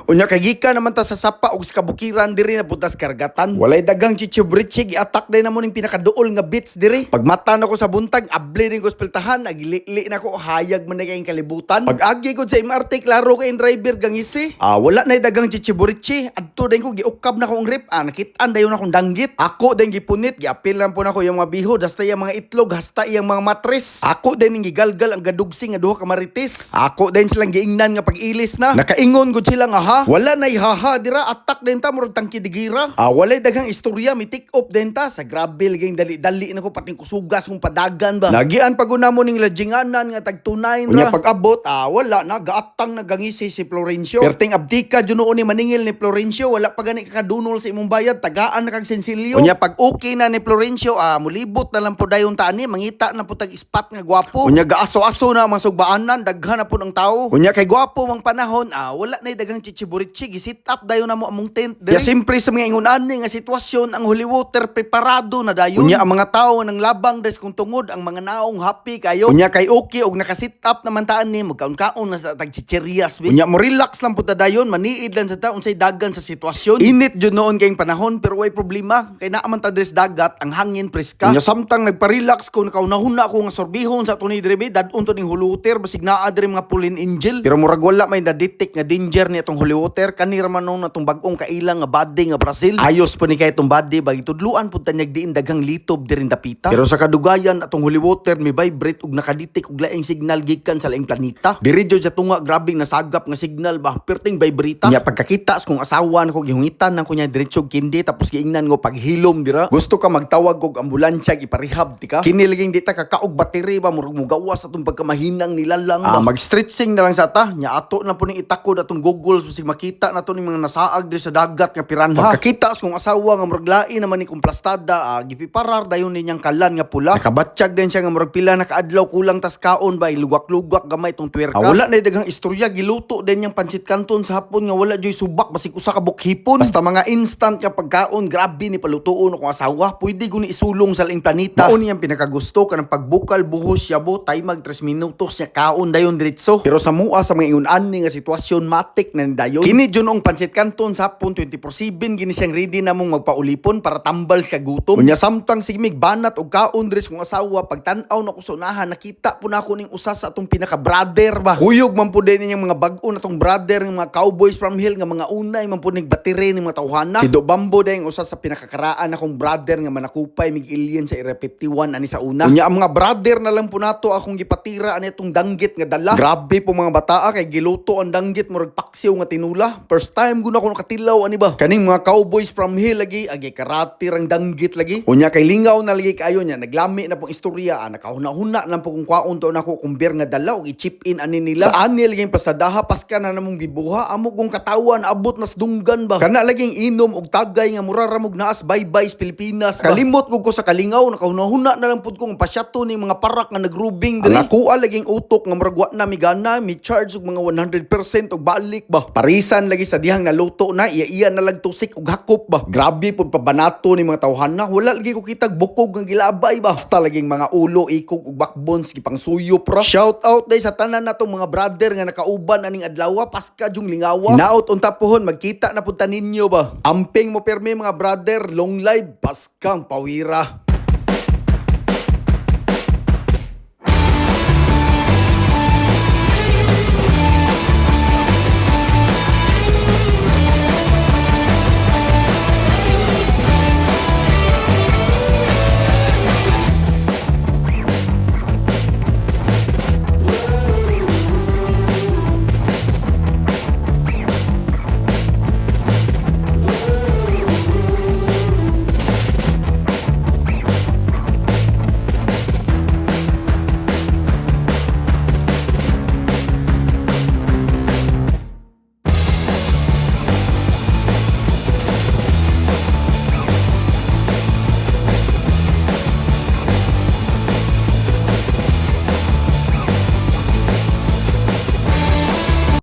Unya kay gikan naman ta sa sapa ug sa kabukiran diri na putas kargatan. Walay dagang chichibrichi gi-attack din namo ning pinakaduol nga beats diri. Pagmata nako sa buntag, abli ning hospitahan, nagili nako hayag man na kayong kalibutan. Pag-agi ko sa MRT klaro kay driver gangisi. Wala na dagang chichibrichi. Adto din ko giukab na ko ang rip. Nakitaan dayon akong danggit. Ako din gipunit, giapil lang po nako yung mga bihod, hasta yung mga itlog, hasta yung mga matres. Ako din gigalgal ang gadugsi nga duha ka marites. Ako din silang giingnan nga pag-ilis na. Nakaingon gud sila nga ha. Wala na haha dira, attack din ta murag tangki digira. Walay daghang istorya, mi take up din ta sa grabe laging dali-dali nako pating kusugas kung padagan ba. Nagian paguna mo ning lajinganan nga tagtunay ra. Unya pag-abot, wala na gaatang nagangisi si Florencio. Perting abdika junoon ni maningil ni Florencio, wala pa gani kakadunol sa imong bayad, tagaan na kag sensilyo. Unya pag okay na ni Florencio, mulibot na lang po dayon ta ani, mangita na po tag spot nga gwapo. Unya gaaso-aso na mga sugbaanan, daghan na po ng tao. Unya kay gwapo mang panahon, wala na dagang chichiburichi, gisit up dayon na mo among tent. Ya simpre sa mga ingunan nga sitwasyon, ang holy water preparado na dayon. Unya ang mga tao nang labang des kung tungod, ang mga naong happy kayo. Unya kay okay og nakasit up naman taan ni magkaon-kaon na sa tag chicherias. Unya mo relax lang po ta dayon, maniid lang sa taon say dagan sa sitwasyon. Init jud noon kayong panahon pero way problema kay naa man ta des dagat, ang hangin preska. Unya samtang nagpa-relax ko nakaunahuna ako nga sorbihon sa tunay drive dadun to ning holy water basig naa diri mga pulin angel. Pero murag wala may na-detect nga danger ni atong holy water kanira man nung natong bag-ong kailang nga body nga Brazil. Ayos pa ni kay itong body bagi tudluan pud tanyag diin daghang litob diri dapita. Pero sa kadugayan atong holy water may vibrate ug nakadetect og laing signal gikan sa laing planeta. Diri jud sa tunga grabing nasagap nga signal ba perting vibrita. Nya pagkakita sa kong asawa nako gihungitan nang kunya diretso kindi tapos giingnan ngo paghilom dira. Gusto ka magtawag og ambulansya iparehab tika. Kini laging di ta kakaog battery ba murag mugawas atong pagkamahinang nilalang ba. Mag-stretching na lang sa ta. Nya ato na po ning itakod atong goggles basig makita nato ning mga nasaag diri sa dagat nga piranha. Pagkakita sa kong asawa nga murag lain naman ni kong plastada, gipiparar dayon ninyang kalan nga pula. Nakabatsyag din siya nga murag pila nakaadlaw kulang tas kaon ba lugak-lugak gamay tong twerka. Wala na daghang istorya, giluto din yang pancit canton sa hapon nga wala joy subak basig usa ka bukhipon. Basta mga instant nga pagkaon, grabe ni palutuon akong asawa. Pwede ko ni isulong sa laing planeta. Mao niyang pinakagusto kanang pagbukal buhos yabo tay mag 3 minutos nya kaon dayon diretso. Pero sa mua sa mga iun-ani nga sitwasyon matik na dayon. Kini junong pancit canton sa hapon 24/7 gini siyang ready na mong magpaulipon para tambal sa gutom. Unya samtang sigmig banat og kaon dres kong asawa pagtan-aw na ko sa unahan nakita po na ako ning usa sa atong pinaka brother ba. Kuyog man po din ninyang mga bag-o na tong brother ng mga cowboys from hill nga mga unay man po ning battery ning mga tawhana. Si Dobambo day usa sa pinakakaraan akong brother nga manakupay mig alien sa Area 51 ani sa una. Unya ang mga brother na lang po nato akong gipatira ani itong danggit nga dala. Grabe po mga bataa kay giluto ang danggit murag paksiw nga tinula. First time guna ko nakatilaw ani ba. Kaning mga cowboys from hill lagi agi karate rang danggit lagi. Unya kay lingaw na lagi kayo nya naglami na pong istorya nakahuna-huna lang po kung kwaon to nako kumber nga dala og i-chip in ani nila. Sa ani lagi pastadaha paska na namong bibuha amo kong katawan abot nas dunggan ba. Kana laging inom og tagay nga mura ramog naas bye-bye sa Pilipinas. Kalimot ko sa kalingaw nakahuna-huna na lang pud kong pasyato ning mga parak nga nagrubing diri. Nakuha laging utok nga murag wa na migana mi charge og mga 100% og balik ba. Parisan lagi sa dihang naluto na iya na lang tusik og hakop ba. Grabe pud pabanato ni mga tawhana wala lagi ko kitag bukog nga gilabay ba. Basta laging mga ulo ikog og backbones gipang suyo pra. Shout out day sa tanan natong mga brother nga nakauban aning adlaw paska jung lingawa. Naot unta pohon magkita na pud ta ninyo ba. Amping mo permi mga brother long live paskang pawira.